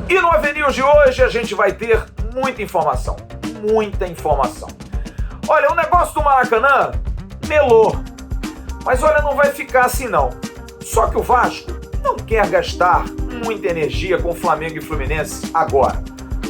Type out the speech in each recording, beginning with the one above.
E no Avenida de hoje a gente vai ter muita informação. Olha, o negócio do Maracanã melou. Mas olha, não vai ficar assim não. Só que o Vasco não quer gastar muita energia com Flamengo e Fluminense agora.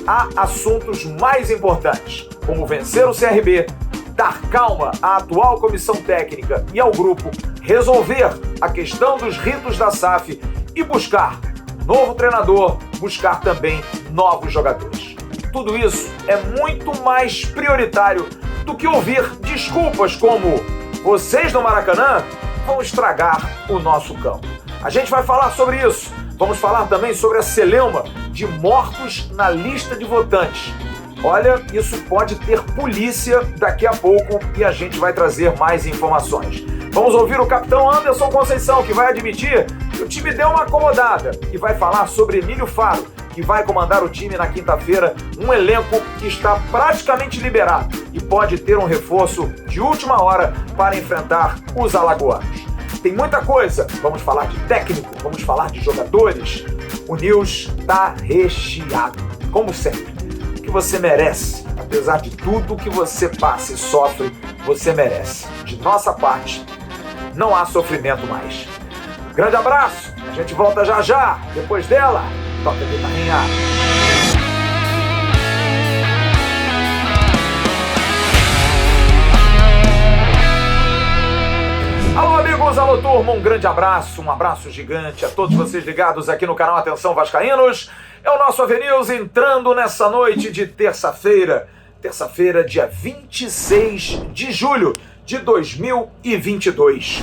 Há assuntos mais importantes, como vencer o CRB, dar calma à atual comissão técnica e ao grupo, resolver a questão dos ritos da SAF e buscar novo treinador, buscar também novos jogadores. Tudo isso é muito mais prioritário do que ouvir desculpas como vocês no Maracanã vão estragar o nosso campo. A gente vai falar sobre isso. Vamos falar também sobre a celeuma de mortos na lista de votantes. Olha, isso pode ter polícia daqui a pouco e a gente vai trazer mais informações. Vamos ouvir o capitão Anderson Conceição, que vai admitir que o time deu uma acomodada e vai falar sobre Emílio Faro, que vai comandar o time na quinta-feira, um elenco que está praticamente liberado e pode ter um reforço de última hora para enfrentar os alagoanos. Tem muita coisa, vamos falar de técnico, vamos falar de jogadores. O News está recheado, como sempre. O que você merece, apesar de tudo que você passa e sofre, você merece. De nossa parte, não há sofrimento mais. Grande abraço, a gente volta já já. Depois dela, toca a guitarrinha. Alô amigos, alô turma, um grande abraço, um abraço gigante a todos vocês ligados aqui no canal Atenção Vascaínos. É o nosso AVNews entrando nessa noite de terça-feira, dia 26 de julho de 2022.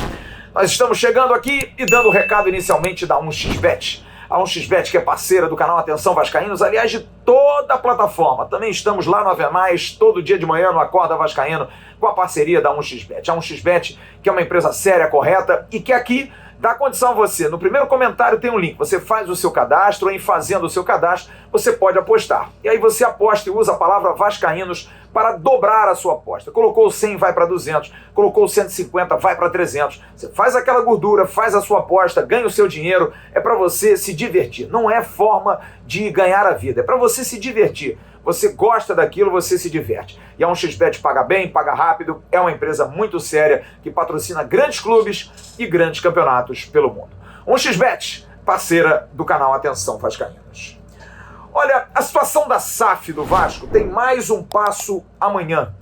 Nós estamos chegando aqui e dando o recado inicialmente da 1xBet. A 1xBet, que é parceira do canal Atenção Vascaínos, aliás, de toda a plataforma. Também estamos lá no Avenais, todo dia de manhã no Acorda Vascaíno, com a parceria da 1xBet. A 1xBet, que é uma empresa séria, correta, e que aqui dá condição a você. No primeiro comentário tem um link. Você faz o seu cadastro, em fazendo o seu cadastro, você pode apostar. E aí você aposta e usa a palavra Vascaínos para dobrar a sua aposta. Colocou 100, vai para 200. Colocou 150, vai para 300. Você faz aquela gordura, faz a sua aposta, ganha o seu dinheiro. É para você se divertir. Não é forma de ganhar a vida. É para você se divertir. Você gosta daquilo, você se diverte. E a 1xBet paga bem, paga rápido, é uma empresa muito séria que patrocina grandes clubes e grandes campeonatos pelo mundo. 1xBet, parceira do canal Atenção Vascaínos. Olha, a situação da SAF do Vasco tem mais um passo amanhã.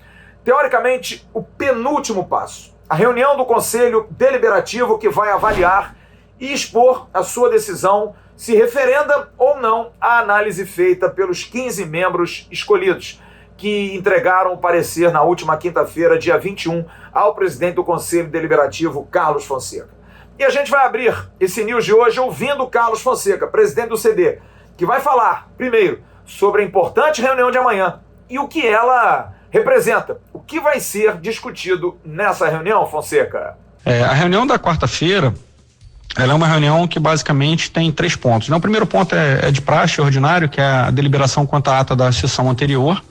Teoricamente, o penúltimo passo. A reunião do Conselho Deliberativo que vai avaliar e expor a sua decisão se referenda ou não a análise feita pelos 15 membros escolhidos, que entregaram o parecer na última quinta-feira, dia 21, ao presidente do Conselho Deliberativo, Carlos Fonseca. E a gente vai abrir esse news de hoje ouvindo Carlos Fonseca, presidente do CD, que vai falar, primeiro, sobre a importante reunião de amanhã e o que ela representa. O que vai ser discutido nessa reunião, Fonseca? A reunião da quarta-feira, ela é uma reunião que basicamente tem 3 pontos. O primeiro ponto é de praxe ordinário, que é a deliberação quanto à ata da sessão anterior.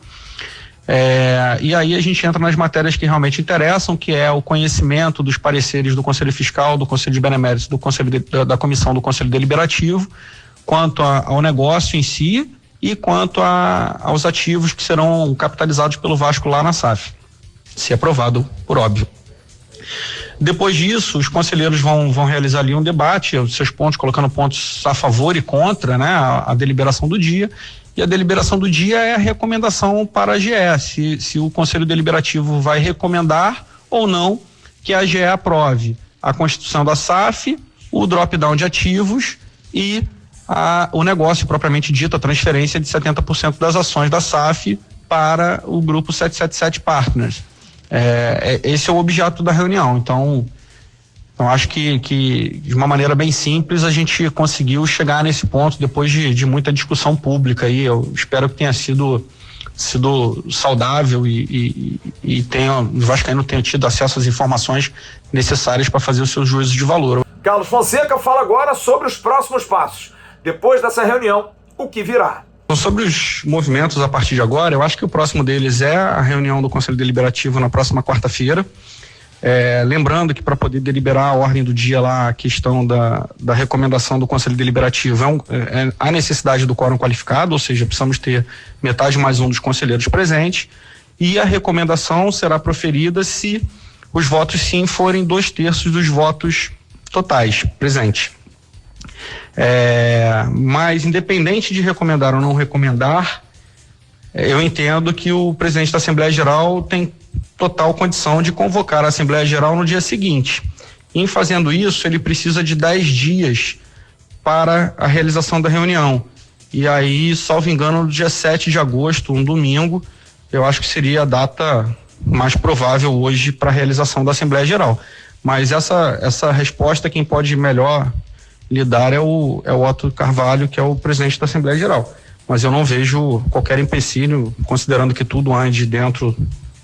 E aí a gente entra nas matérias que realmente interessam, que é o conhecimento dos pareceres do Conselho Fiscal, do Conselho de Beneméritos, do Conselho da Comissão do Conselho Deliberativo, quanto ao negócio em si e quanto aos ativos que serão capitalizados pelo Vasco lá na SAF, se aprovado, por óbvio. Depois disso, os conselheiros vão realizar ali um debate, os seus pontos, colocando pontos a favor e contra, né, a deliberação do dia. E a deliberação do dia é a recomendação para a GE, se o Conselho Deliberativo vai recomendar ou não que a GE aprove a constituição da SAF, o drop-down de ativos e o negócio propriamente dito, a transferência de 70% das ações da SAF para o grupo 777 Partners. Esse é o objeto da reunião. Então acho que de uma maneira bem simples a gente conseguiu chegar nesse ponto depois de muita discussão pública aí. Eu espero que tenha sido saudável e os vascaínos tenham tido acesso às informações necessárias para fazer os seus juízos de valor. Carlos Fonseca fala agora sobre os próximos passos. Depois dessa reunião, o que virá? Sobre os movimentos a partir de agora, eu acho que o próximo deles é a reunião do Conselho Deliberativo na próxima quarta-feira. Lembrando que para poder deliberar a ordem do dia lá, a questão da recomendação do Conselho Deliberativo a necessidade do quórum qualificado, ou seja, precisamos ter metade mais um dos conselheiros presentes, e a recomendação será proferida se os votos sim forem 2/3 dos votos totais presentes. Mas independente de recomendar ou não recomendar, eu entendo que o presidente da Assembleia Geral tem total condição de convocar a Assembleia Geral no dia seguinte. Em fazendo isso, ele precisa de 10 dias para a realização da reunião. E aí, salvo engano, no dia 7 de agosto, um domingo, eu acho que seria a data mais provável hoje para a realização da Assembleia Geral. Mas essa resposta, quem pode melhor lhe dar é o Otto Carvalho, que é o presidente da Assembleia Geral. Mas eu não vejo qualquer empecilho, considerando que tudo ande dentro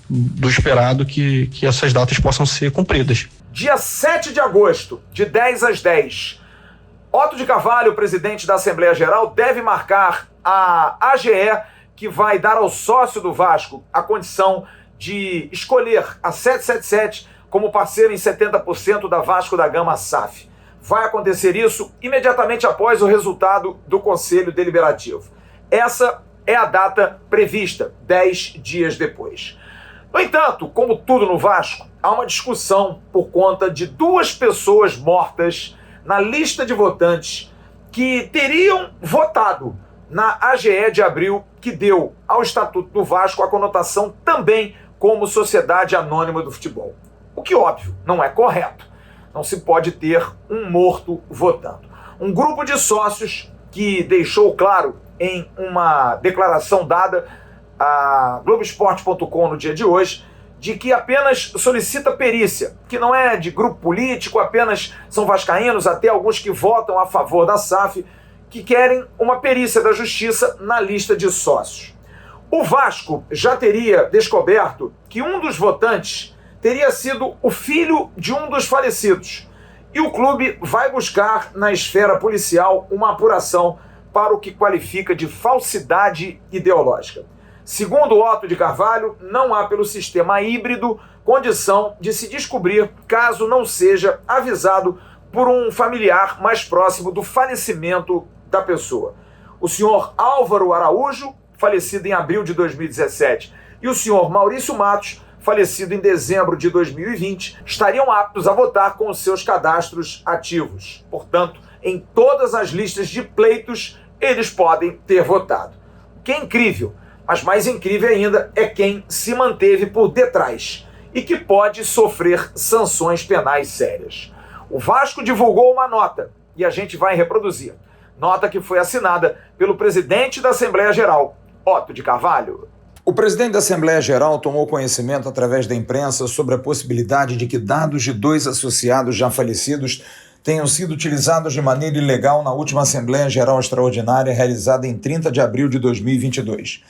do esperado, que essas datas possam ser cumpridas. Dia 7 de agosto, de 10 às 10, Otto de Carvalho, presidente da Assembleia Geral, deve marcar a AGE, que vai dar ao sócio do Vasco a condição de escolher a 777 como parceiro em 70% da Vasco da Gama SAF. Vai acontecer isso imediatamente após o resultado do Conselho Deliberativo. Essa é a data prevista, 10 dias depois. No entanto, como tudo no Vasco, há uma discussão por conta de 2 pessoas mortas na lista de votantes que teriam votado na AGE de abril, que deu ao Estatuto do Vasco a conotação também como Sociedade Anônima do Futebol. O que, óbvio, não é correto. Não se pode ter um morto votando. Um grupo de sócios que deixou claro em uma declaração dada a Globoesporte.com no dia de hoje, de que apenas solicita perícia, que não é de grupo político, apenas são vascaínos, até alguns que votam a favor da SAF, que querem uma perícia da justiça na lista de sócios. O Vasco já teria descoberto que um dos votantes teria sido o filho de um dos falecidos, e o clube vai buscar na esfera policial uma apuração para o que qualifica de falsidade ideológica. Segundo Otto de Carvalho, não há pelo sistema híbrido condição de se descobrir caso não seja avisado por um familiar mais próximo do falecimento da pessoa. O senhor Álvaro Araújo, falecido em abril de 2017, e o senhor Maurício Matos, falecido em dezembro de 2020, estariam aptos a votar com os seus cadastros ativos. Portanto, em todas as listas de pleitos, eles podem ter votado. O que é incrível, mas mais incrível ainda é quem se manteve por detrás e que pode sofrer sanções penais sérias. O Vasco divulgou uma nota e a gente vai reproduzir. Nota que foi assinada pelo presidente da Assembleia Geral, Otto de Carvalho. O presidente da Assembleia Geral tomou conhecimento através da imprensa sobre a possibilidade de que dados de 2 associados já falecidos tenham sido utilizados de maneira ilegal na última Assembleia Geral Extraordinária realizada em 30 de abril de 2022.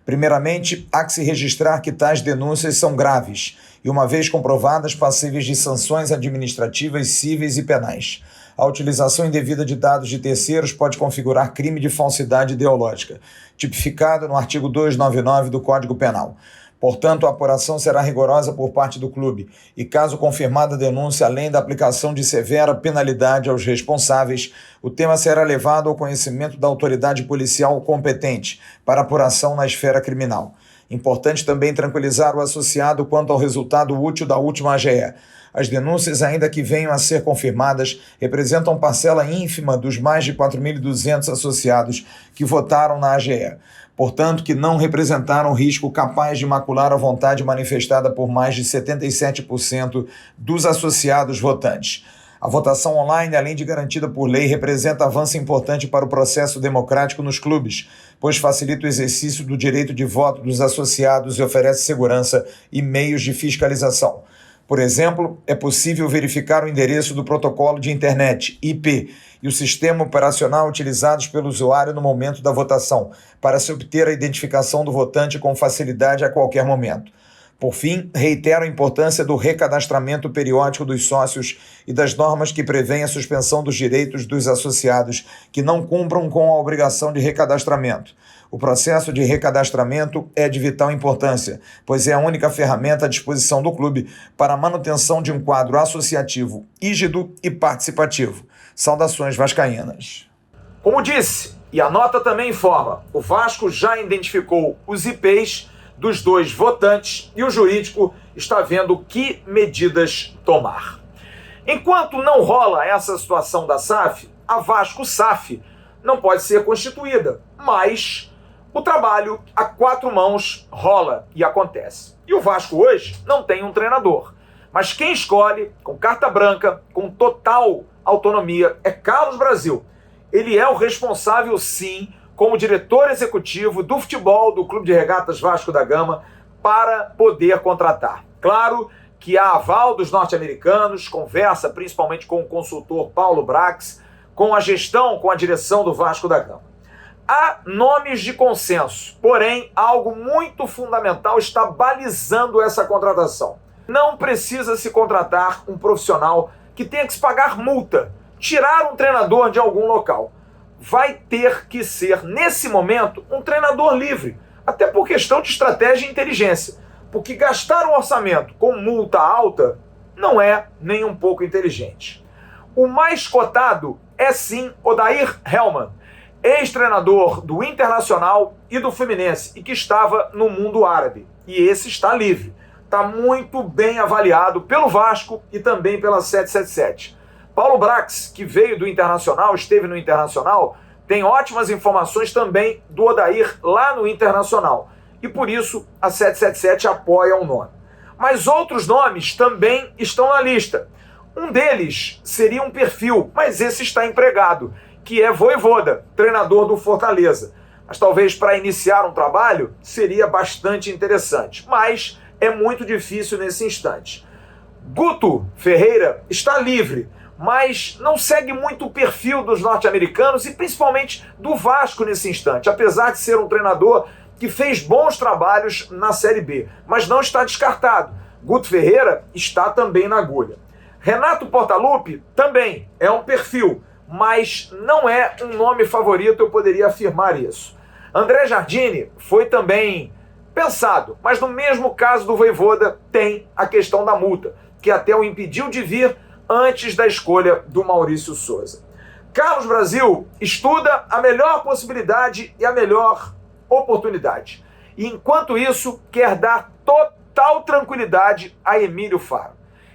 Primeiramente, há que se registrar que tais denúncias são graves e, uma vez comprovadas, passíveis de sanções administrativas, cíveis e penais. A utilização indevida de dados de terceiros pode configurar crime de falsidade ideológica, tipificado no artigo 299 do Código Penal. Portanto, a apuração será rigorosa por parte do clube e, caso confirmada a denúncia, além da aplicação de severa penalidade aos responsáveis, o tema será levado ao conhecimento da autoridade policial competente para apuração na esfera criminal. Importante também tranquilizar o associado quanto ao resultado útil da última AGE. As denúncias, ainda que venham a ser confirmadas, representam parcela ínfima dos mais de 4.200 associados que votaram na AGE. Portanto, que não representaram risco capaz de macular a vontade manifestada por mais de 77% dos associados votantes. A votação online, além de garantida por lei, representa avanço importante para o processo democrático nos clubes, pois facilita o exercício do direito de voto dos associados e oferece segurança e meios de fiscalização. Por exemplo, é possível verificar o endereço do protocolo de internet, IP, e o sistema operacional utilizados pelo usuário no momento da votação, para se obter a identificação do votante com facilidade a qualquer momento. Por fim, reitero a importância do recadastramento periódico dos sócios e das normas que prevêem a suspensão dos direitos dos associados que não cumpram com a obrigação de recadastramento. O processo de recadastramento é de vital importância, pois é a única ferramenta à disposição do clube para a manutenção de um quadro associativo rígido e participativo. Saudações vascaínas. Como disse, e a nota também informa, o Vasco já identificou os IPs dos 2 votantes e o jurídico está vendo que medidas tomar. Enquanto não rola essa situação da SAF, a Vasco-SAF não pode ser constituída, mas o trabalho a 4 mãos rola e acontece. E o Vasco hoje não tem um treinador, mas quem escolhe, com carta branca, com total autonomia, é Carlos Brasil. Ele é o responsável, sim, como diretor executivo do futebol do Clube de Regatas Vasco da Gama, para poder contratar. Claro que há aval dos norte-americanos, conversa principalmente com o consultor Paulo Brax, com a gestão, com a direção do Vasco da Gama. Há nomes de consenso, porém algo muito fundamental está balizando essa contratação. Não precisa se contratar um profissional que tenha que se pagar multa, tirar um treinador de algum local. Vai ter que ser, nesse momento, um treinador livre, até por questão de estratégia e inteligência, porque gastar um orçamento com multa alta não é nem um pouco inteligente. O mais cotado é sim Odair Hellmann, ex-treinador do Internacional e do Fluminense, e que estava no mundo árabe. E esse está livre. Está muito bem avaliado pelo Vasco e também pela 777. Paulo Brax, que veio do Internacional, esteve no Internacional, tem ótimas informações também do Odair lá no Internacional. E por isso a 777 apoia o nome. Mas outros nomes também estão na lista. Um deles seria um perfil, mas esse está empregado, que é Vojvoda, treinador do Fortaleza. Mas talvez para iniciar um trabalho seria bastante interessante, mas é muito difícil nesse instante. Guto Ferreira está livre, mas não segue muito o perfil dos norte-americanos e principalmente do Vasco nesse instante, apesar de ser um treinador que fez bons trabalhos na Série B, mas não está descartado. Guto Ferreira está também na agulha. Renato Portaluppi também é um perfil, mas não é um nome favorito, eu poderia afirmar isso. André Jardine foi também pensado, mas no mesmo caso do Vojvoda tem a questão da multa, que até o impediu de vir antes da escolha do Maurício Souza. Carlos Brasil estuda a melhor possibilidade e a melhor oportunidade. E enquanto isso, quer dar total tranquilidade a Emílio Faro.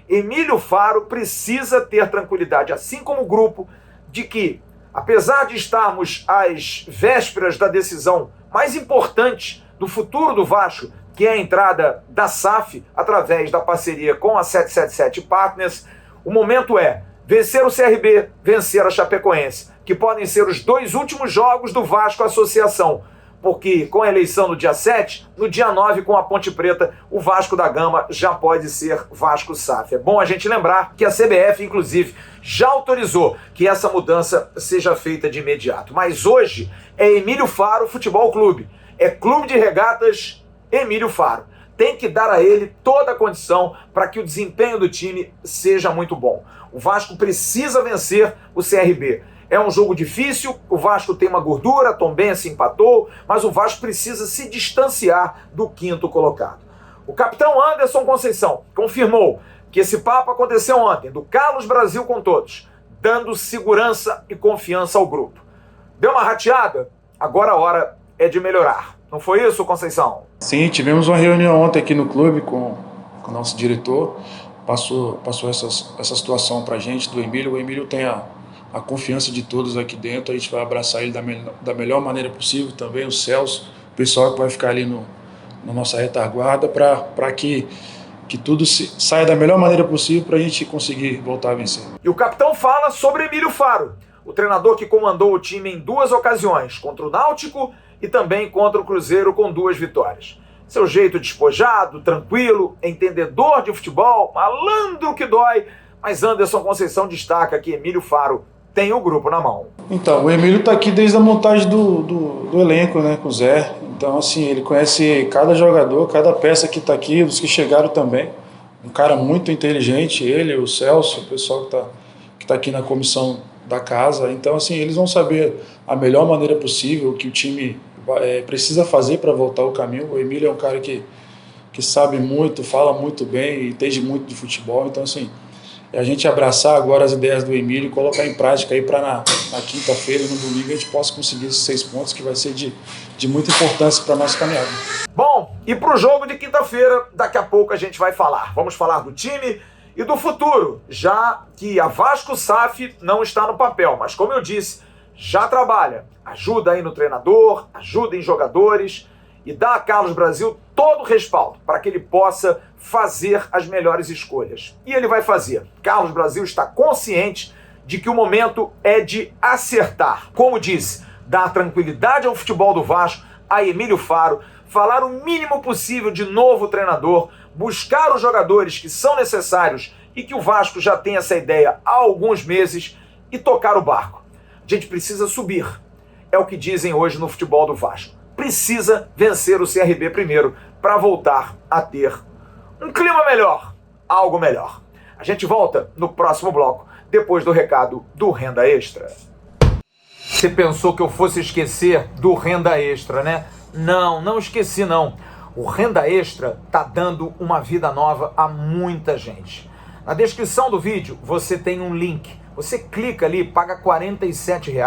Emílio Faro precisa ter tranquilidade, assim como o grupo, de que, apesar de estarmos às vésperas da decisão mais importante do futuro do Vasco, que é a entrada da SAF através da parceria com a 777 Partners, o momento é vencer o CRB, vencer a Chapecoense, que podem ser os 2 últimos jogos do Vasco Associação, porque com a eleição no dia 7, no dia 9 com a Ponte Preta, o Vasco da Gama já pode ser Vasco SAF. É bom a gente lembrar que a CBF, inclusive, já autorizou que essa mudança seja feita de imediato. Mas hoje é Emílio Faro Futebol Clube, é Clube de Regatas Emílio Faro. Tem que dar a ele toda a condição para que o desempenho do time seja muito bom. O Vasco precisa vencer o CRB. É um jogo difícil, o Vasco tem uma gordura, Tombense empatou, mas o Vasco precisa se distanciar do 5º colocado. O capitão Anderson Conceição confirmou que esse papo aconteceu ontem, do Carlos Brasil com todos, dando segurança e confiança ao grupo. Deu uma rateada? Agora a hora é de melhorar. Não foi isso, Conceição? Sim, tivemos uma reunião ontem aqui no clube com o nosso diretor, passou essa situação para a gente, do Emílio. O Emílio tem a confiança de todos aqui dentro, a gente vai abraçar ele da melhor maneira possível, também o Celso, o pessoal que vai ficar ali na nossa retaguarda, para que tudo saia da melhor maneira possível para a gente conseguir voltar a vencer. E o capitão fala sobre Emílio Faro, o treinador que comandou o time em 2 ocasiões, contra o Náutico e também contra o Cruzeiro, com 2 vitórias. Seu jeito despojado, tranquilo, entendedor de futebol, malandro que dói, mas Anderson Conceição destaca que Emílio Faro tem o grupo na mão. Então, o Emílio está aqui desde a montagem do elenco, né, com o Zé. Então, assim, ele conhece cada jogador, cada peça que está aqui, dos que chegaram também. Um cara muito inteligente, ele, o Celso, o pessoal que tá aqui na comissão da casa. Então, assim, eles vão saber a melhor maneira possível, o que o time precisa fazer para voltar ao caminho. O Emílio é um cara que sabe muito, fala muito bem, entende muito de futebol. Então, assim, a gente abraçar agora as ideias do Emílio e colocar em prática aí para na quinta-feira e no domingo a gente possa conseguir esses 6 pontos, que vai ser de muita importância para a nossa caminhada. Bom, e para o jogo de quinta-feira, daqui a pouco a gente vai falar. Vamos falar do time e do futuro, já que a Vasco SAF não está no papel, mas como eu disse, já trabalha. Ajuda aí no treinador, ajuda em jogadores e dá a Carlos Brasil todo o respaldo para que ele possa fazer as melhores escolhas. E ele vai fazer. Carlos Brasil está consciente de que o momento é de acertar. Como disse, dar tranquilidade ao futebol do Vasco, a Emílio Faro, falar o mínimo possível de novo treinador, buscar os jogadores que são necessários e que o Vasco já tem essa ideia há alguns meses e tocar o barco. A gente precisa subir. É o que dizem hoje no futebol do Vasco. Precisa vencer o CRB primeiro para voltar a ter um clima melhor, algo melhor. A gente volta no próximo bloco, depois do recado do Renda Extra. Você pensou que eu fosse esquecer do Renda Extra, né? Não esqueci não. O Renda Extra tá dando uma vida nova a muita gente. Na descrição do vídeo você tem um link. Você clica ali, paga R$ 47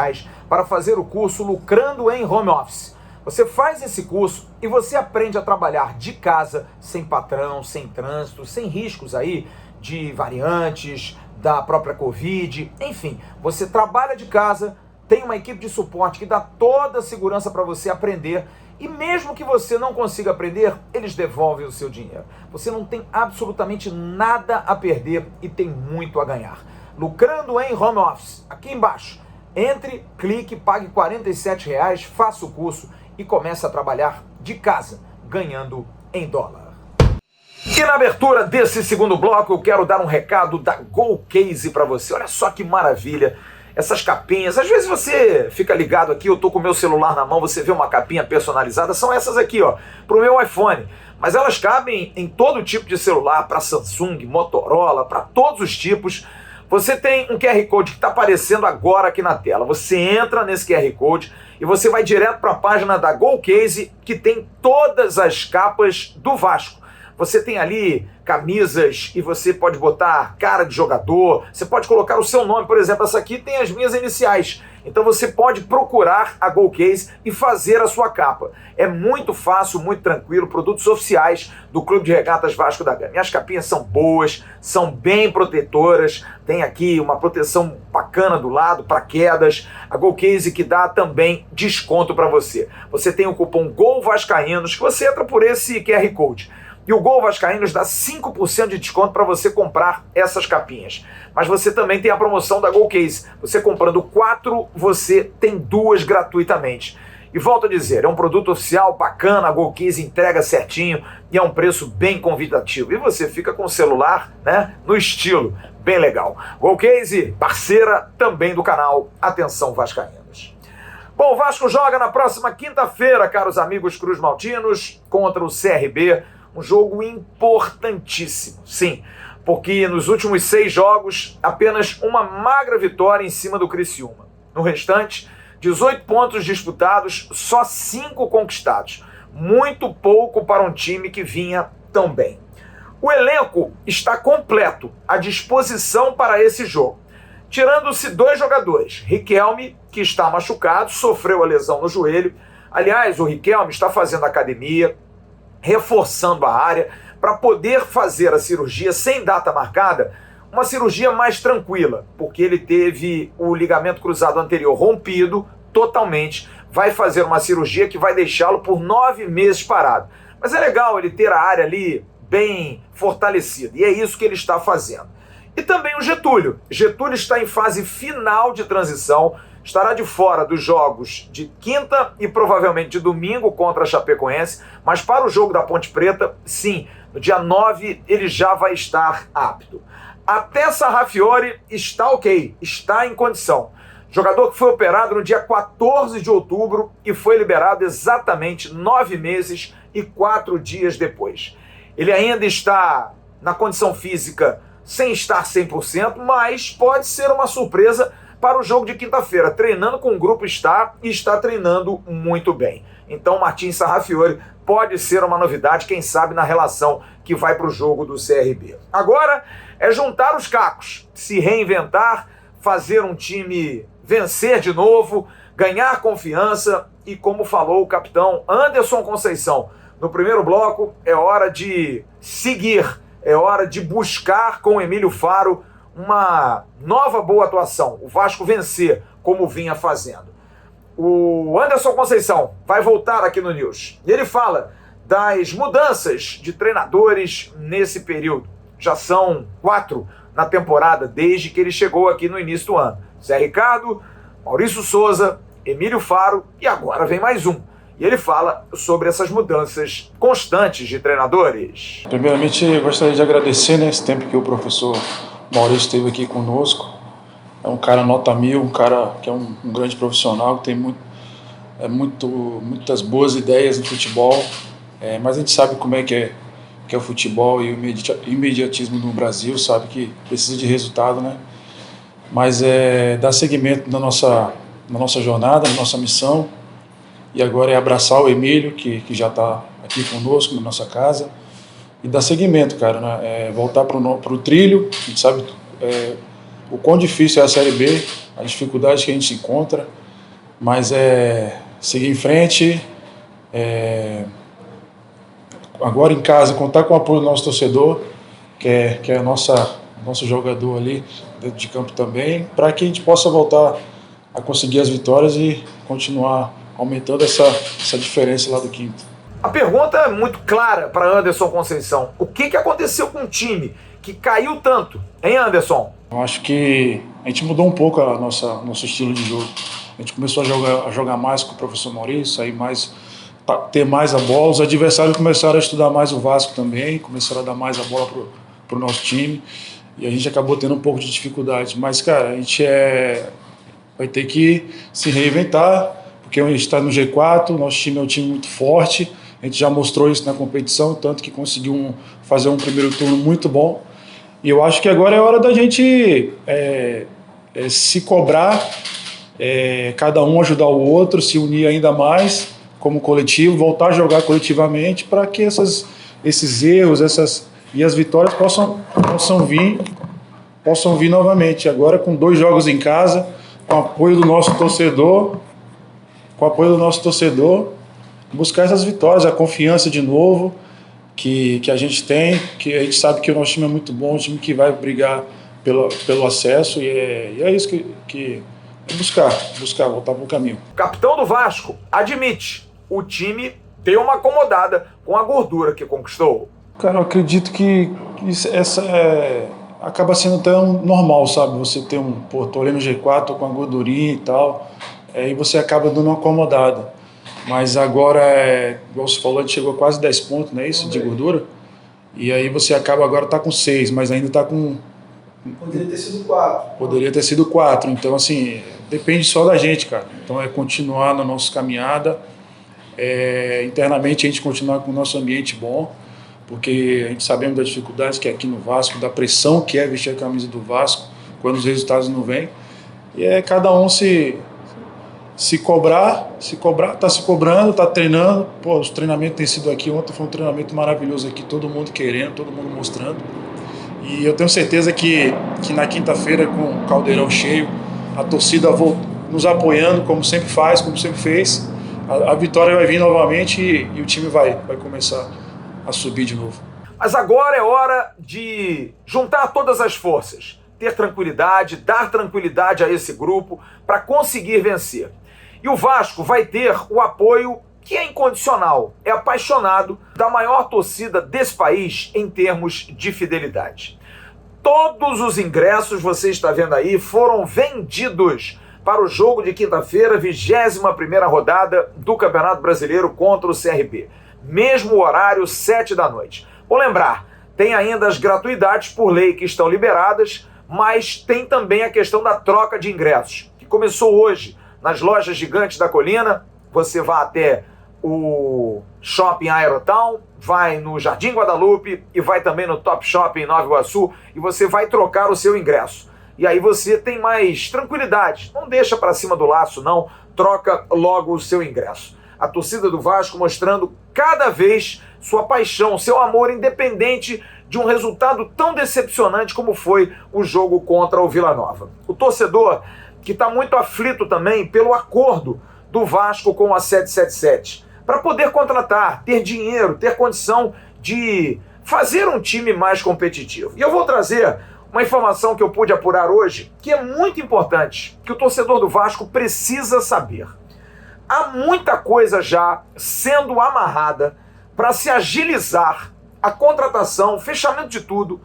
para fazer o curso Lucrando em Home Office. Você faz esse curso e você aprende a trabalhar de casa, sem patrão, sem trânsito, sem riscos aí de variantes, da própria Covid, enfim. Você trabalha de casa, tem uma equipe de suporte que dá toda a segurança para você aprender e mesmo que você não consiga aprender, eles devolvem o seu dinheiro. Você não tem absolutamente nada a perder e tem muito a ganhar. Lucrando em Home Office, aqui embaixo. Entre, clique, pague R$ 47, faça o curso e comece a trabalhar de casa, ganhando em dólar. E na abertura desse segundo bloco eu quero dar um recado da GoCase para você. Olha só que maravilha, essas capinhas. Às vezes você fica ligado aqui, eu tô com o meu celular na mão, você vê uma capinha personalizada, são essas aqui, ó, pro meu iPhone. Mas elas cabem em todo tipo de celular, para Samsung, Motorola, para todos os tipos. Você tem um QR Code que está aparecendo agora aqui na tela. Você entra nesse QR Code e você vai direto para a página da GoCase, que tem todas as capas do Vasco. Você tem ali camisas e você pode botar cara de jogador, você pode colocar o seu nome, por exemplo, essa aqui tem as minhas iniciais. Então você pode procurar a GoCase e fazer a sua capa. É muito fácil, muito tranquilo, produtos oficiais do Clube de Regatas Vasco da Gama. Minhas capinhas são boas, são bem protetoras, tem aqui uma proteção bacana do lado para quedas. A GoCase que dá também desconto para você. Você tem o cupom GOLVascaínos, que você entra por esse QR Code. E o Gol Vascaínos dá 5% de desconto para você comprar essas capinhas. Mas você também tem a promoção da GoCase. Você comprando 4, você tem 2 gratuitamente. E volto a dizer, é um produto oficial, bacana, a GoCase entrega certinho e é um preço bem convidativo. E você fica com o celular, né, no estilo, bem legal. GoCase, parceira também do canal Atenção Vascaínos. Bom, o Vasco joga na próxima quinta-feira, caros amigos cruzmaltinos, contra o CRB. Um jogo importantíssimo, sim, porque nos últimos 6 jogos, apenas uma magra vitória em cima do Criciúma. No restante, 18 pontos disputados, só 5 conquistados. Muito pouco para um time que vinha tão bem. O elenco está completo, à disposição para esse jogo. Tirando-se 2 jogadores, Riquelme, que está machucado, sofreu a lesão no joelho. Aliás, o Riquelme está fazendo academia, reforçando a área para poder fazer a cirurgia sem data marcada, uma cirurgia mais tranquila, porque ele teve o ligamento cruzado anterior rompido totalmente, vai fazer uma cirurgia que vai deixá-lo por 9 meses parado. Mas é legal ele ter a área ali bem fortalecida, e é isso que ele está fazendo. E também o Getúlio. Getúlio está em fase final de transição, estará de fora dos jogos de quinta e provavelmente de domingo contra a Chapecoense, mas para o jogo da Ponte Preta, sim, no dia 9 ele já vai estar apto. Até Sarrafiori está ok, está em condição. Jogador que foi operado no dia 14 de outubro e foi liberado exatamente 9 meses e 4 dias depois. Ele ainda está na condição física sem estar 100%, mas pode ser uma surpresa para o jogo de quinta-feira, treinando com o grupo está e está treinando muito bem. Então Martins Sarrafiori pode ser uma novidade, quem sabe na relação que vai para o jogo do CRB. Agora é juntar os cacos, se reinventar, fazer um time vencer de novo, ganhar confiança e, como falou o capitão Anderson Conceição no primeiro bloco, é hora de seguir, é hora de buscar com o Emílio Faro uma nova boa atuação, o Vasco vencer como vinha fazendo. O Anderson Conceição vai voltar aqui no News e ele fala das mudanças de treinadores nesse período. Já são 4 na temporada desde que ele chegou aqui no início do ano. Zé Ricardo, Maurício Souza, Emílio Faro e agora vem mais um. E ele fala sobre essas mudanças constantes de treinadores. Primeiramente, eu gostaria de agradecer esse tempo que o professor Maurício esteve aqui conosco. É um cara nota 1000, um cara que é um grande profissional, que tem muitas boas ideias no futebol, mas a gente sabe como é que é o futebol e o imediatismo no Brasil, sabe que precisa de resultado, né? Mas dar seguimento na nossa jornada, na nossa missão, e agora é abraçar o Emílio, que já está aqui conosco na nossa casa, e dar seguimento, cara, né? Voltar para o trilho. A gente sabe o quão difícil é a Série B, as dificuldades que a gente encontra, mas seguir em frente, agora em casa, contar com o apoio do nosso torcedor, que é nosso jogador ali dentro de campo também, para que a gente possa voltar a conseguir as vitórias e continuar aumentando essa diferença lá do quinto. A pergunta é muito clara para Anderson Conceição. O que aconteceu com o time que caiu tanto, hein, Anderson? Eu acho que a gente mudou um pouco nosso estilo de jogo. A gente começou a jogar mais com o professor Maurício, ter mais a bola. Os adversários começaram a estudar mais o Vasco também, começaram a dar mais a bola pro nosso time. E a gente acabou tendo um pouco de dificuldade. Mas, cara, a gente vai ter que se reinventar, porque a gente está no G4, nosso time é um time muito forte. A gente já mostrou isso na competição, tanto que conseguiu fazer um primeiro turno muito bom. E eu acho que agora é hora da gente se cobrar, cada um ajudar o outro, se unir ainda mais como coletivo, voltar a jogar coletivamente para que esses erros e as vitórias possam vir novamente. Agora com 2 jogos em casa, com o apoio do nosso torcedor, buscar essas vitórias, a confiança de novo que a gente tem, que a gente sabe que o nosso time é muito bom, um time que vai brigar pelo acesso, e é isso que buscar, voltar para o caminho. O capitão do Vasco admite, o time deu uma acomodada com a gordura que conquistou. Cara, eu acredito que essa acaba sendo até normal, sabe? Você ter tô ali no G4, tô com a gordurinha e tal, e você acaba dando uma acomodada. Mas agora, igual você falou, a gente chegou a quase 10 pontos, não é isso, de gordura? E aí você acaba agora com 6, mas ainda tá com... Poderia ter sido 4. Poderia ter sido 4, então assim, depende só da gente, cara. Então é continuar na nossa caminhada, internamente a gente continuar com o nosso ambiente bom, porque a gente sabemos das dificuldades que é aqui no Vasco, da pressão que é vestir a camisa do Vasco, quando os resultados não vêm. E cada um se cobrar, tá se cobrando, tá treinando. Pô, os treinamentos têm sido aqui, ontem foi um treinamento maravilhoso aqui, todo mundo querendo, todo mundo mostrando. E eu tenho certeza que na quinta-feira, com o Caldeirão cheio, a torcida nos apoiando, como sempre faz, como sempre fez, a vitória vai vir novamente e o time vai começar a subir de novo. Mas agora é hora de juntar todas as forças, ter tranquilidade, dar tranquilidade a esse grupo para conseguir vencer. E o Vasco vai ter o apoio que é incondicional, é apaixonado, da maior torcida desse país em termos de fidelidade. Todos os ingressos, você está vendo aí, foram vendidos para o jogo de quinta-feira, 21ª rodada do Campeonato Brasileiro contra o CRB. Mesmo horário, 7 da noite. Vou lembrar, tem ainda as gratuidades por lei que estão liberadas, mas tem também a questão da troca de ingressos, que começou hoje nas lojas Gigantes da Colina. Você vai até o Shopping Aerotown, vai no Jardim Guadalupe e vai também no Top Shopping em Nova Iguaçu e você vai trocar o seu ingresso. E aí você tem mais tranquilidade, não deixa para cima do laço não, troca logo o seu ingresso. A torcida do Vasco mostrando cada vez sua paixão, seu amor, independente de um resultado tão decepcionante como foi o jogo contra o Vila Nova. O torcedor que está muito aflito também pelo acordo do Vasco com a 777, para poder contratar, ter dinheiro, ter condição de fazer um time mais competitivo. E eu vou trazer uma informação que eu pude apurar hoje, que é muito importante, que o torcedor do Vasco precisa saber. Há muita coisa já sendo amarrada para se agilizar a contratação, o fechamento de tudo,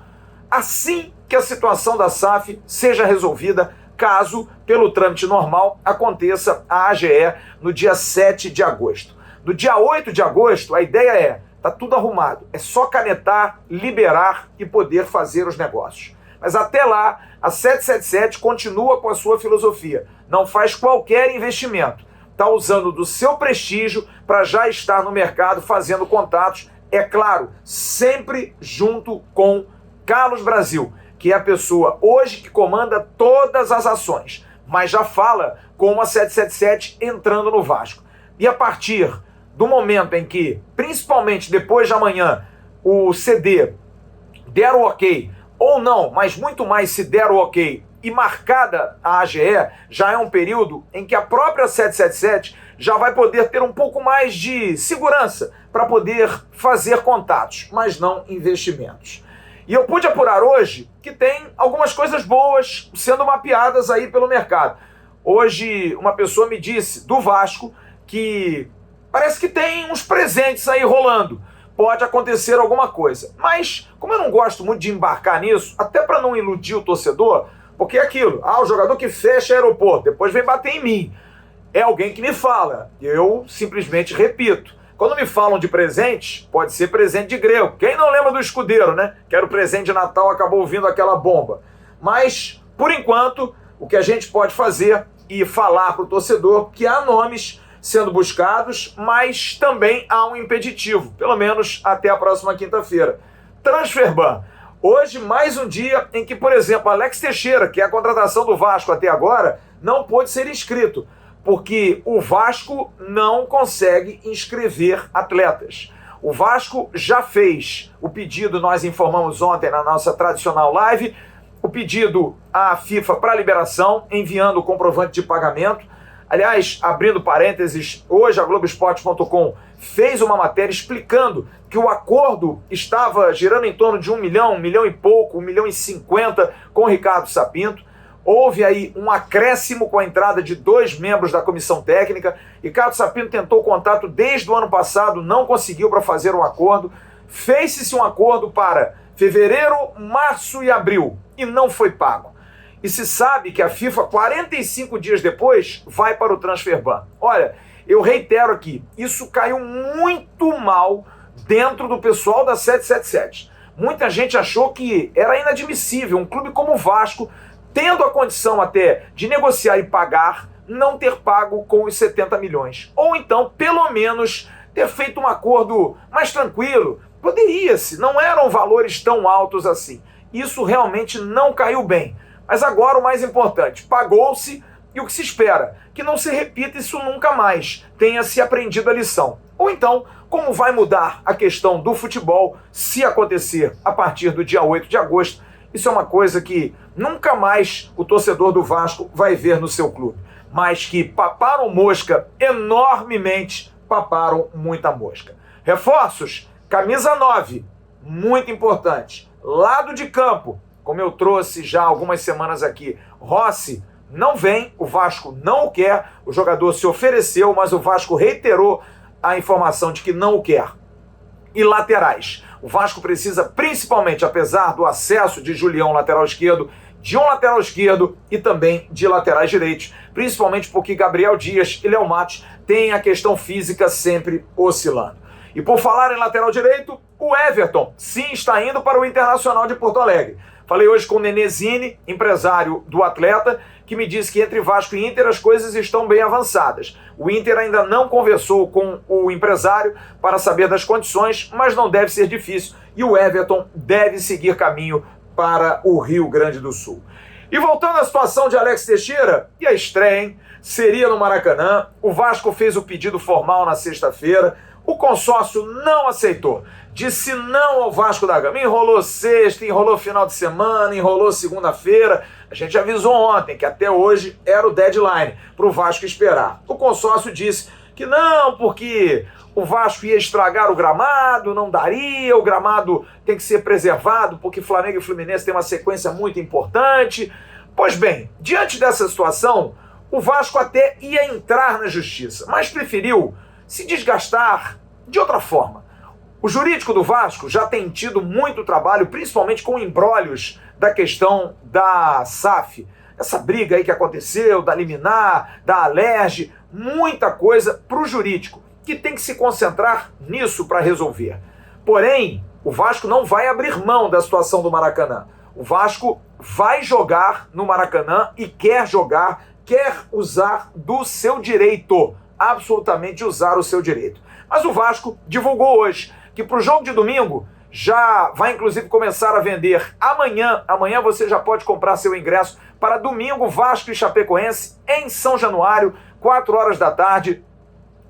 assim que a situação da SAF seja resolvida, caso, pelo trâmite normal, aconteça a AGE no dia 7 de agosto. No dia 8 de agosto, a ideia tá tudo arrumado, é só canetar, liberar e poder fazer os negócios. Mas até lá, a 777 continua com a sua filosofia, não faz qualquer investimento, está usando do seu prestígio para já estar no mercado fazendo contatos, é claro, sempre junto com Carlos Brasil, que é a pessoa hoje que comanda todas as ações, mas já fala com a 777 entrando no Vasco. E a partir do momento em que, principalmente depois de amanhã, o CD der o ok, ou não, mas muito mais se der o ok, e marcada a AGE, já é um período em que a própria 777 já vai poder ter um pouco mais de segurança para poder fazer contatos, mas não investimentos. E eu pude apurar hoje que tem algumas coisas boas sendo mapeadas aí pelo mercado. Hoje uma pessoa me disse do Vasco que parece que tem uns presentes aí rolando. Pode acontecer alguma coisa. Mas como eu não gosto muito de embarcar nisso, até para não iludir o torcedor, porque é aquilo, o jogador que fecha aeroporto, depois vem bater em mim. É alguém que me fala, eu simplesmente repito. Quando me falam de presente, pode ser presente de grego. Quem não lembra do escudeiro, né? Que era o presente de Natal, acabou ouvindo aquela bomba. Mas, por enquanto, o que a gente pode fazer e falar para o torcedor que há nomes sendo buscados, mas também há um impeditivo, pelo menos até a próxima quinta-feira. Transferban. Hoje, mais um dia em que, por exemplo, Alex Teixeira, que é a contratação do Vasco até agora, não pôde ser inscrito, porque o Vasco não consegue inscrever atletas. O Vasco já fez o pedido, nós informamos ontem na nossa tradicional live, o pedido à FIFA para liberação, enviando o comprovante de pagamento. Aliás, abrindo parênteses, hoje a Globoesporte.com fez uma matéria explicando que o acordo estava girando em torno de 1 milhão e pouco, 1,050 milhões com o Ricardo Sapinto. Houve aí um acréscimo com a entrada de 2 membros da comissão técnica. Ricardo Sapinto tentou contato desde o ano passado, não conseguiu para fazer um acordo. Fez-se um acordo para fevereiro, março e abril e não foi pago. E se sabe que a FIFA, 45 dias depois, vai para o Transferban. Olha, eu reitero aqui, isso caiu muito mal dentro do pessoal da 777. Muita gente achou que era inadmissível um clube como o Vasco, tendo a condição até de negociar e pagar, não ter pago com os 70 milhões. Ou então, pelo menos, ter feito um acordo mais tranquilo. Poderia-se, não eram valores tão altos assim. Isso realmente não caiu bem. Mas agora o mais importante, pagou-se e o que se espera? Que não se repita isso nunca mais, tenha-se aprendido a lição. Ou então, como vai mudar a questão do futebol se acontecer a partir do dia 8 de agosto, isso é uma coisa que nunca mais o torcedor do Vasco vai ver no seu clube. Mas que paparam mosca enormemente, paparam muita mosca. Reforços, camisa 9, muito importante. Lado de campo, como eu trouxe já algumas semanas aqui, Rossi não vem, o Vasco não o quer, o jogador se ofereceu, mas o Vasco reiterou a informação de que não o quer. E laterais, o Vasco precisa principalmente, apesar do acesso de Julião, lateral esquerdo, de um lateral esquerdo e também de laterais direitos, principalmente porque Gabriel Dias e Léo Matos têm a questão física sempre oscilando. E por falar em lateral direito, o Everton sim está indo para o Internacional de Porto Alegre. Falei hoje com o Nenezini, empresário do atleta, que me disse que entre Vasco e Inter as coisas estão bem avançadas. O Inter ainda não conversou com o empresário para saber das condições, mas não deve ser difícil. E o Everton deve seguir caminho para o Rio Grande do Sul. E voltando à situação de Alex Teixeira, e a estreia, hein? Seria no Maracanã. O Vasco fez o pedido formal na sexta-feira. O consórcio não aceitou. Disse não ao Vasco da Gama. Enrolou sexta, enrolou final de semana, enrolou segunda-feira. A gente avisou ontem que até hoje era o deadline para o Vasco esperar. O consórcio disse que não, porque o Vasco ia estragar o gramado, não daria, o gramado tem que ser preservado, porque Flamengo e Fluminense têm uma sequência muito importante. Pois bem, diante dessa situação, o Vasco até ia entrar na justiça, mas preferiu se desgastar de outra forma. O jurídico do Vasco já tem tido muito trabalho, principalmente com embrólios da questão da SAF. Essa briga aí que aconteceu, da liminar, da alerge, muita coisa para o jurídico, que tem que se concentrar nisso para resolver. Porém, o Vasco não vai abrir mão da situação do Maracanã. O Vasco vai jogar no Maracanã e quer jogar, quer usar do seu direito, absolutamente usar o seu direito. Mas o Vasco divulgou hoje que para o jogo de domingo já vai inclusive começar a vender amanhã. Amanhã você já pode comprar seu ingresso para domingo, Vasco e Chapecoense em São Januário, 4 horas da tarde,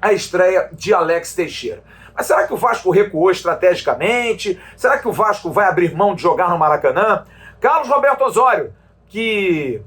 a estreia de Alex Teixeira. Mas será que o Vasco recuou estrategicamente? Será que o Vasco vai abrir mão de jogar no Maracanã? Carlos Roberto Osório, que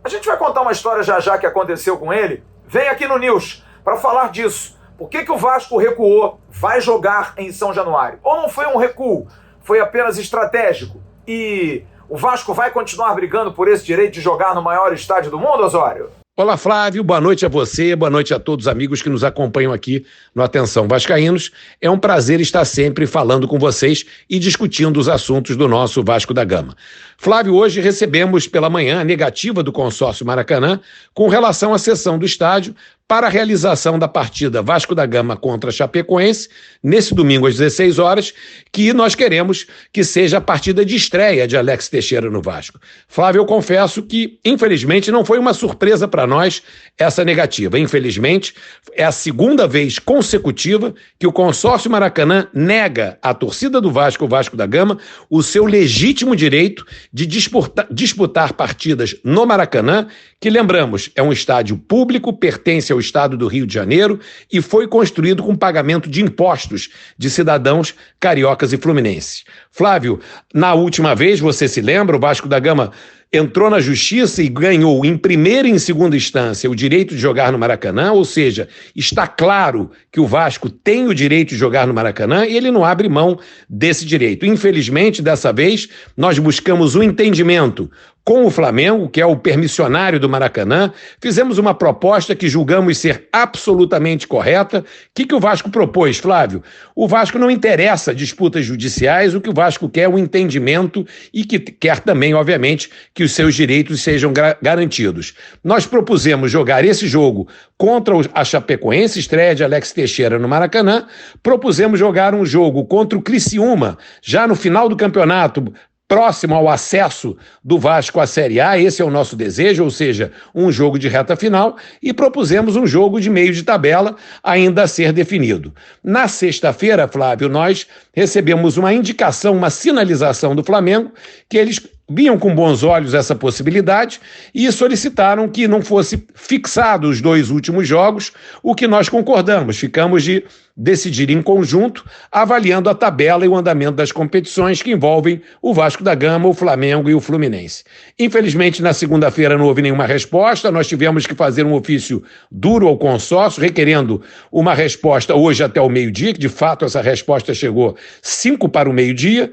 a gente vai contar uma história já já que aconteceu com ele, vem aqui no News para falar disso. Por que o Vasco recuou, vai jogar em São Januário? Ou não foi um recuo, foi apenas estratégico? E o Vasco vai continuar brigando por esse direito de jogar no maior estádio do mundo, Osório? Olá, Flávio, boa noite a você, boa noite a todos os amigos que nos acompanham aqui no Atenção Vascaínos. É um prazer estar sempre falando com vocês e discutindo os assuntos do nosso Vasco da Gama. Flávio, hoje recebemos pela manhã a negativa do consórcio Maracanã com relação à cessão do estádio para a realização da partida Vasco da Gama contra Chapecoense, nesse domingo às 16 horas, que nós queremos que seja a partida de estreia de Alex Teixeira no Vasco. Flávio, eu confesso que, infelizmente, não foi uma surpresa para nós essa negativa. Infelizmente, é a segunda vez consecutiva que o consórcio Maracanã nega à torcida do Vasco, o Vasco da Gama, o seu legítimo direito de disputar partidas no Maracanã, que, lembramos, é um estádio público, pertence ao Estado do Rio de Janeiro e foi construído com pagamento de impostos de cidadãos cariocas e fluminenses. Flávio, na última vez, você se lembra, o Vasco da Gama entrou na justiça e ganhou em primeira e em segunda instância o direito de jogar no Maracanã, ou seja, está claro que o Vasco tem o direito de jogar no Maracanã e ele não abre mão desse direito. Infelizmente, dessa vez, nós buscamos um entendimento com o Flamengo, que é o permissionário do Maracanã, fizemos uma proposta que julgamos ser absolutamente correta. O que o Vasco propôs, Flávio? O Vasco não interessa disputas judiciais, o que o Vasco quer é um entendimento e que quer também, obviamente, que os seus direitos sejam garantidos. Nós propusemos jogar esse jogo contra a Chapecoense, estreia de Alex Teixeira no Maracanã, propusemos jogar um jogo contra o Criciúma, já no final do campeonato, próximo ao acesso do Vasco à Série A, esse é o nosso desejo, ou seja, um jogo de reta final, e propusemos um jogo de meio de tabela ainda a ser definido. Na sexta-feira, Flávio, nós recebemos uma indicação, uma sinalização do Flamengo, que eles viam com bons olhos essa possibilidade e solicitaram que não fosse fixado os 2 últimos jogos, o que nós concordamos. Ficamos de decidir em conjunto, avaliando a tabela e o andamento das competições que envolvem o Vasco da Gama, o Flamengo e o Fluminense. Infelizmente, na segunda-feira não houve nenhuma resposta, nós tivemos que fazer um ofício duro ao consórcio, requerendo uma resposta hoje até o meio-dia, que de fato essa resposta chegou 5 para o meio-dia,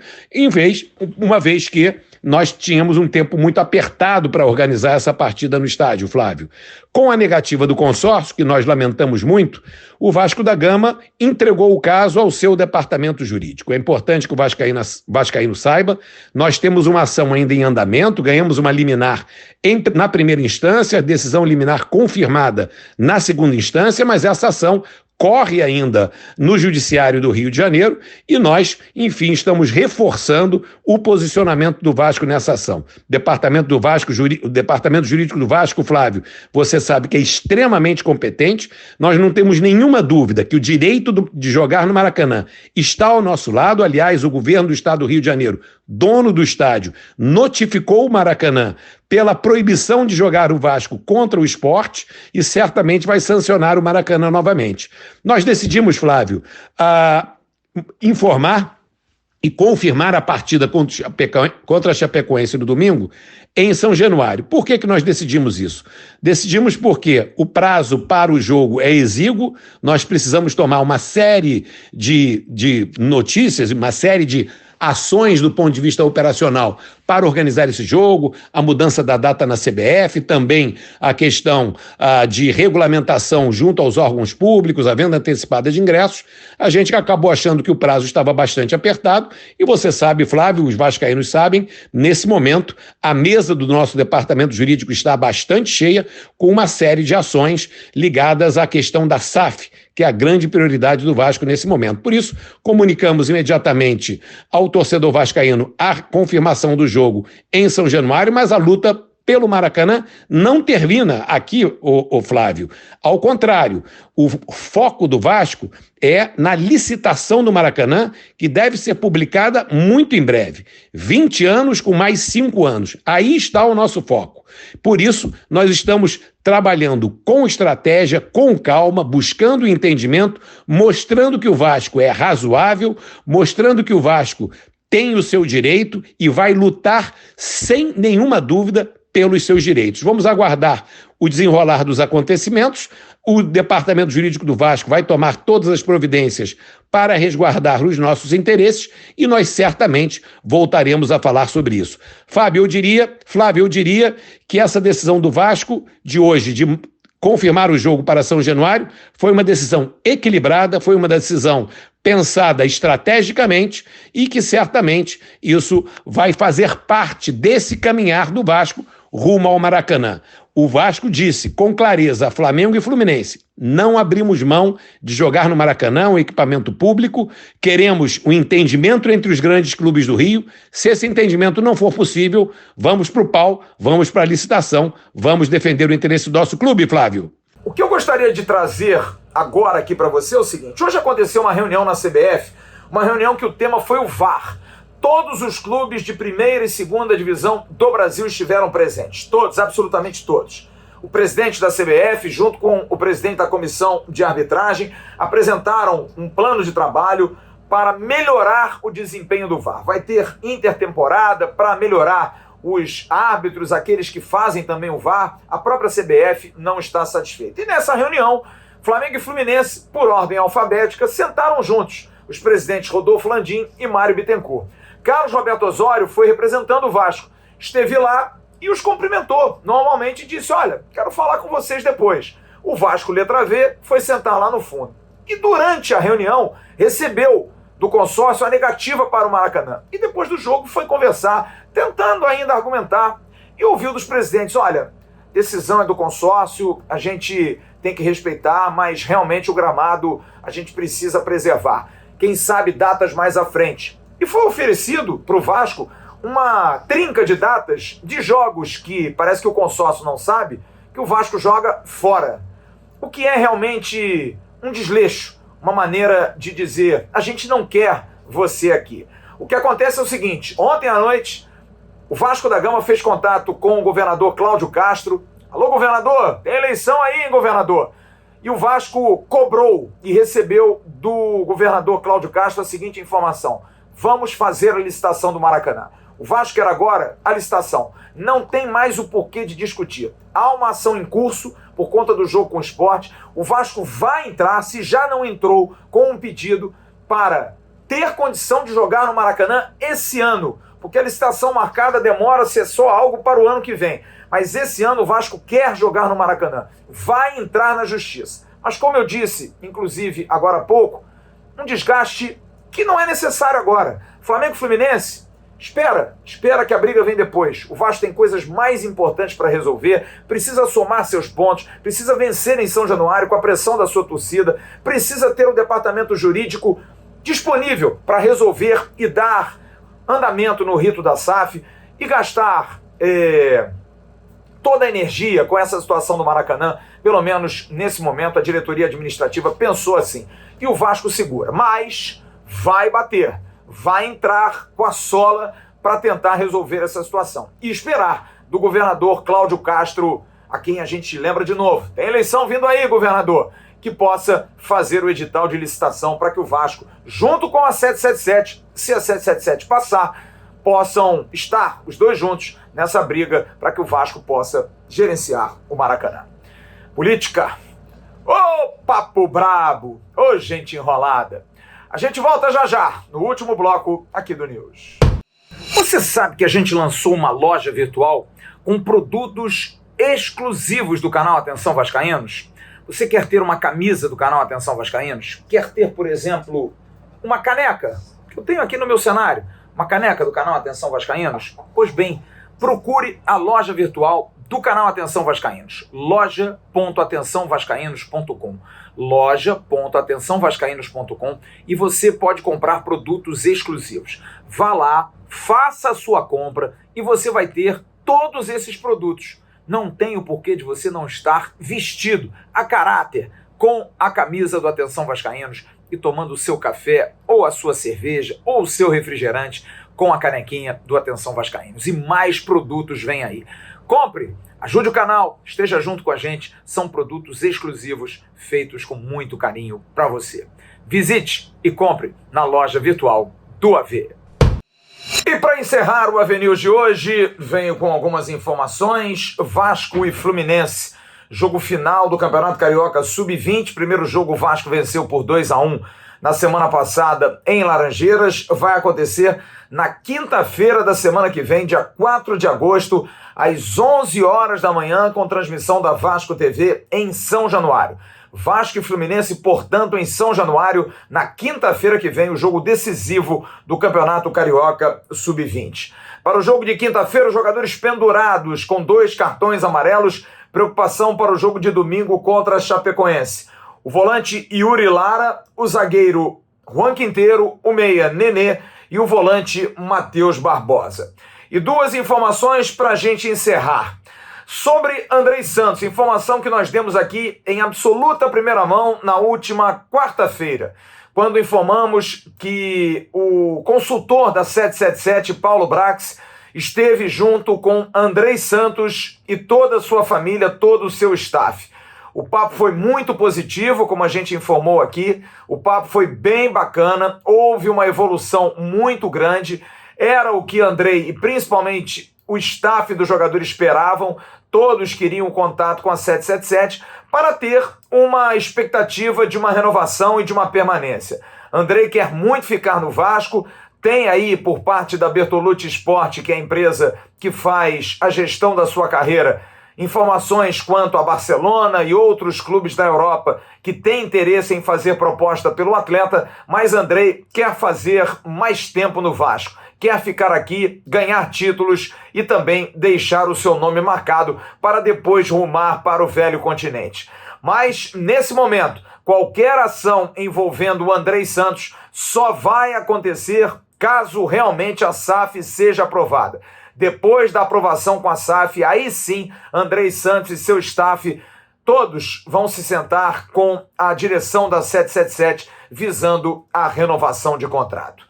uma vez que nós tínhamos um tempo muito apertado para organizar essa partida no estádio, Flávio. Com a negativa do consórcio, que nós lamentamos muito, o Vasco da Gama entregou o caso ao seu departamento jurídico. É importante que o vascaíno saiba, nós temos uma ação ainda em andamento, ganhamos uma liminar na primeira instância, decisão liminar confirmada na segunda instância, mas essa ação corre ainda no Judiciário do Rio de Janeiro e nós, enfim, estamos reforçando o posicionamento do Vasco nessa ação. O Departamento Jurídico do Vasco, Flávio, você sabe que é extremamente competente, nós não temos nenhuma dúvida que o direito de jogar no Maracanã está ao nosso lado, aliás, o governo do Estado do Rio de Janeiro dono do estádio, notificou o Maracanã pela proibição de jogar o Vasco contra o Sport e certamente vai sancionar o Maracanã novamente. Nós decidimos, Flávio, informar e confirmar a partida contra a Chapecoense no domingo em São Januário. Por que nós decidimos isso? Decidimos porque o prazo para o jogo é exíguo, nós precisamos tomar uma série de notícias, uma série de ações do ponto de vista operacional para organizar esse jogo, a mudança da data na CBF, também a questão de regulamentação junto aos órgãos públicos, a venda antecipada de ingressos. A gente acabou achando que o prazo estava bastante apertado e você sabe, Flávio, os vascaínos sabem, nesse momento a mesa do nosso departamento jurídico está bastante cheia com uma série de ações ligadas à questão da SAF, que é a grande prioridade do Vasco nesse momento. Por isso, comunicamos imediatamente ao torcedor vascaíno a confirmação do jogo em São Januário, mas a luta pelo Maracanã não termina aqui, o Flávio. Ao contrário, o foco do Vasco é na licitação do Maracanã, que deve ser publicada muito em breve. 20 anos com mais 5 anos. Aí está o nosso foco. Por isso, nós estamos trabalhando com estratégia, com calma, buscando entendimento, mostrando que o Vasco é razoável, mostrando que o Vasco tem o seu direito e vai lutar sem nenhuma dúvida pelos seus direitos. Vamos aguardar o desenrolar dos acontecimentos. O Departamento Jurídico do Vasco vai tomar todas as providências para resguardar os nossos interesses e nós certamente voltaremos a falar sobre isso. Flávio, eu diria que essa decisão do Vasco de hoje, de confirmar o jogo para São Januário, foi uma decisão equilibrada, foi uma decisão pensada estrategicamente e que certamente isso vai fazer parte desse caminhar do Vasco rumo ao Maracanã. O Vasco disse com clareza a Flamengo e Fluminense: não abrimos mão de jogar no Maracanã, um equipamento público, queremos um entendimento entre os grandes clubes do Rio. Se esse entendimento não for possível, vamos para o pau, vamos para a licitação, vamos defender o interesse do nosso clube, Flávio. O que eu gostaria de trazer agora aqui para você é o seguinte: hoje aconteceu uma reunião na CBF, uma reunião que o tema foi o VAR. Todos os clubes de primeira e segunda divisão do Brasil estiveram presentes. Todos, absolutamente todos. O presidente da CBF, junto com o presidente da comissão de arbitragem, apresentaram um plano de trabalho para melhorar o desempenho do VAR. Vai ter intertemporada para melhorar os árbitros, aqueles que fazem também o VAR. A própria CBF não está satisfeita. E nessa reunião, Flamengo e Fluminense, por ordem alfabética, sentaram juntos. Os presidentes Rodolfo Landim e Mário Bittencourt. Carlos Roberto Osório foi representando o Vasco, esteve lá e os cumprimentou. Normalmente disse: olha, quero falar com vocês depois. O Vasco, letra V, foi sentar lá no fundo. E durante a reunião, recebeu do consórcio a negativa para o Maracanã. E depois do jogo foi conversar, tentando ainda argumentar, e ouviu dos presidentes: olha, decisão é do consórcio, a gente tem que respeitar, mas realmente o gramado a gente precisa preservar. Quem sabe datas mais à frente. E foi oferecido para o Vasco uma trinca de datas de jogos que parece que o consórcio não sabe, que o Vasco joga fora. O que é realmente um desleixo, uma maneira de dizer: a gente não quer você aqui. O que acontece é o seguinte: ontem à noite, o Vasco da Gama fez contato com o governador Cláudio Castro. Alô, governador, tem eleição aí, hein, governador? E o Vasco cobrou e recebeu do governador Cláudio Castro a seguinte informação: vamos fazer a licitação do Maracanã. O Vasco quer agora a licitação. Não tem mais o porquê de discutir. Há uma ação em curso por conta do jogo com o Sport. O Vasco vai entrar, se já não entrou, com um pedido para ter condição de jogar no Maracanã esse ano. Porque a licitação marcada demora a ser só algo para o ano que vem. Mas esse ano o Vasco quer jogar no Maracanã. Vai entrar na justiça. Mas como eu disse, inclusive agora há pouco, um desgaste que não é necessário agora. Flamengo e Fluminense, espera que a briga vem depois. O Vasco tem coisas mais importantes para resolver, precisa somar seus pontos, precisa vencer em São Januário com a pressão da sua torcida, precisa ter um departamento jurídico disponível para resolver e dar andamento no rito da SAF e gastar toda a energia com essa situação do Maracanã. Pelo menos nesse momento a diretoria administrativa pensou assim. E o Vasco segura, mas vai bater, vai entrar com a sola para tentar resolver essa situação. E esperar do governador Cláudio Castro, a quem a gente lembra de novo. Tem eleição vindo aí, governador, que possa fazer o edital de licitação para que o Vasco, junto com a 777, se a 777 passar, possam estar os dois juntos nessa briga para que o Vasco possa gerenciar o Maracanã. Política. Ô papo brabo, ô gente enrolada. A gente volta já já, no último bloco aqui do News. Você sabe que a gente lançou uma loja virtual com produtos exclusivos do canal Atenção Vascaínos? Você quer ter uma camisa do canal Atenção Vascaínos? Quer ter, por exemplo, uma caneca? Que eu tenho aqui no meu cenário. Uma caneca do canal Atenção Vascaínos? Pois bem, procure a loja virtual do canal Atenção Vascaínos. loja.atençãovascaínos.com loja.atençãovascaínos.com e você pode comprar produtos exclusivos. Vá lá, faça a sua compra e você vai ter todos esses produtos. Não tem o porquê de você não estar vestido a caráter com a camisa do Atenção Vascaínos e tomando o seu café, ou a sua cerveja, ou o seu refrigerante com a canequinha do Atenção Vascaínos. E mais produtos vêm aí. Compre, ajude o canal, esteja junto com a gente. São produtos exclusivos, feitos com muito carinho para você. Visite e compre na loja virtual do AV. E para encerrar o AV News de hoje, venho com algumas informações. Vasco e Fluminense, jogo final do Campeonato Carioca Sub-20. Primeiro jogo, o Vasco venceu por 2-1 na semana passada em Laranjeiras. Vai acontecer na quinta-feira da semana que vem, dia 4 de agosto, às 11 horas da manhã, com transmissão da Vasco TV em São Januário. Vasco e Fluminense, portanto, em São Januário, na quinta-feira que vem, o jogo decisivo do Campeonato Carioca Sub-20. Para o jogo de quinta-feira, os jogadores pendurados com 2 cartões amarelos, preocupação para o jogo de domingo contra a Chapecoense. O volante Yuri Lara, o zagueiro Juan Quinteiro, o meia Nenê e o volante Matheus Barbosa. E 2 informações para a gente encerrar. Sobre Andrei Santos, informação que nós demos aqui em absoluta primeira mão na última quarta-feira, quando informamos que o consultor da 777, Paulo Brax, esteve junto com Andrei Santos e toda a sua família, todo o seu staff. O papo foi muito positivo, como a gente informou aqui, o papo foi bem bacana, houve uma evolução muito grande, era o que Andrei e principalmente o staff do jogador esperavam, todos queriam contato com a 777 para ter uma expectativa de uma renovação e de uma permanência. Andrei quer muito ficar no Vasco, tem aí por parte da Bertolucci Sport, que é a empresa que faz a gestão da sua carreira, informações quanto a Barcelona e outros clubes da Europa que têm interesse em fazer proposta pelo atleta, mas Andrei quer fazer mais tempo no Vasco, quer ficar aqui, ganhar títulos e também deixar o seu nome marcado para depois rumar para o velho continente. Mas, nesse momento, qualquer ação envolvendo o Andrei Santos só vai acontecer caso realmente a SAF seja aprovada. Depois da aprovação com a SAF, aí sim, Andrei Santos e seu staff, todos vão se sentar com a direção da 777, visando a renovação de contrato.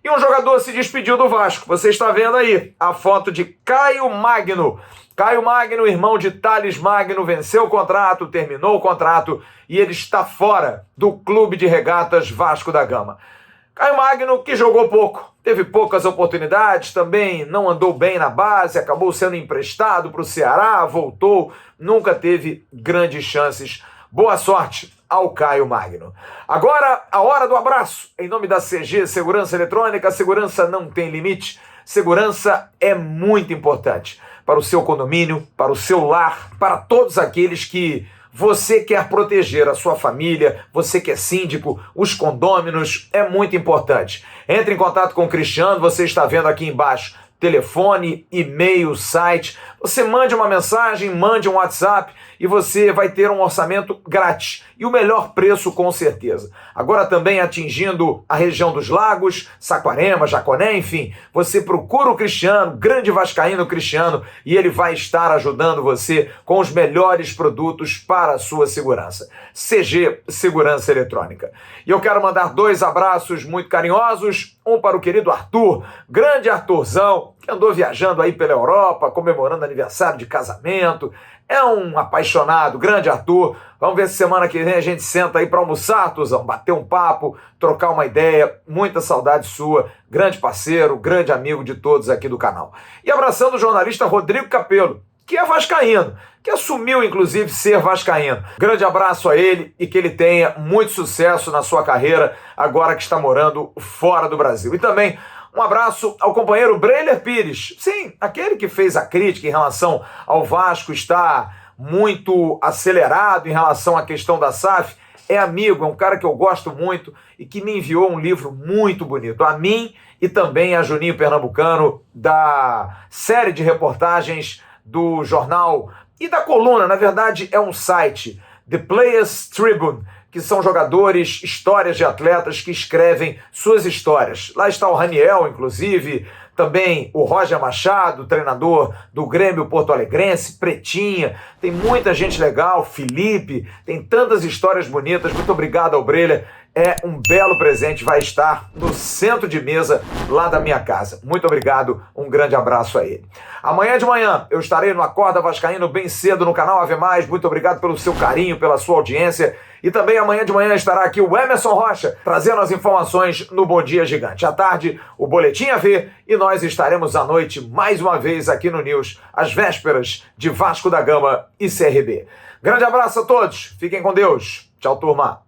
E um jogador se despediu do Vasco. Você está vendo aí a foto de Caio Magno. Caio Magno, irmão de Thales Magno, venceu o contrato, terminou o contrato e ele está fora do Clube de Regatas Vasco da Gama. Caio Magno, que jogou pouco, teve poucas oportunidades, também não andou bem na base, acabou sendo emprestado para o Ceará, voltou, nunca teve grandes chances. Boa sorte ao Caio Magno. Agora, a hora do abraço. Em nome da CG Segurança Eletrônica, segurança não tem limite. Segurança é muito importante para o seu condomínio, para o seu lar, para todos aqueles que você quer proteger a sua família, você que é síndico, os condôminos, é muito importante. Entre em contato com o Cristiano, você está vendo aqui embaixo, telefone, e-mail, site. Você mande uma mensagem, mande um WhatsApp e você vai ter um orçamento grátis e o melhor preço com certeza. Agora também atingindo a região dos Lagos, Saquarema, Jaconé, enfim, você procura o Cristiano, grande vascaíno Cristiano, e ele vai estar ajudando você com os melhores produtos para a sua segurança. CG Segurança Eletrônica. E eu quero mandar 2 abraços muito carinhosos, um para o querido Arthur, grande Arthurzão, que andou viajando aí pela Europa, comemorando aniversário de casamento. É um apaixonado, grande Arthur. Vamos ver se semana que vem a gente senta aí para almoçar, Arthurzão, bater um papo, trocar uma ideia. Muita saudade sua, grande parceiro, grande amigo de todos aqui do canal. E abraçando o jornalista Rodrigo Capello, que é vascaíno, que assumiu inclusive ser vascaíno. Grande abraço a ele e que ele tenha muito sucesso na sua carreira, agora que está morando fora do Brasil. E também um abraço ao companheiro Breiler Pires. Sim, aquele que fez a crítica em relação ao Vasco estar muito acelerado em relação à questão da SAF. É amigo, é um cara que eu gosto muito e que me enviou um livro muito bonito. A mim e também a Juninho Pernambucano, da série de reportagens do jornal e da coluna, na verdade é um site, The Players Tribune, que são jogadores, histórias de atletas que escrevem suas histórias. Lá está o Raniel, inclusive, também o Roger Machado, treinador do Grêmio Porto Alegrense, Pretinha, tem muita gente legal, Felipe, tem tantas histórias bonitas. Muito obrigado ao Breiler, é um belo presente, vai estar no centro de mesa lá da minha casa. Muito obrigado, um grande abraço a ele. Amanhã de manhã eu estarei no Acorda Vascaíno bem cedo no canal Ave Mais. Muito obrigado pelo seu carinho, pela sua audiência. E também amanhã de manhã estará aqui o Emerson Rocha, trazendo as informações no Bom Dia Gigante. À tarde, o Boletim AV, e nós estaremos à noite mais uma vez aqui no News, às vésperas de Vasco da Gama e CRB. Grande abraço a todos, fiquem com Deus. Tchau, turma.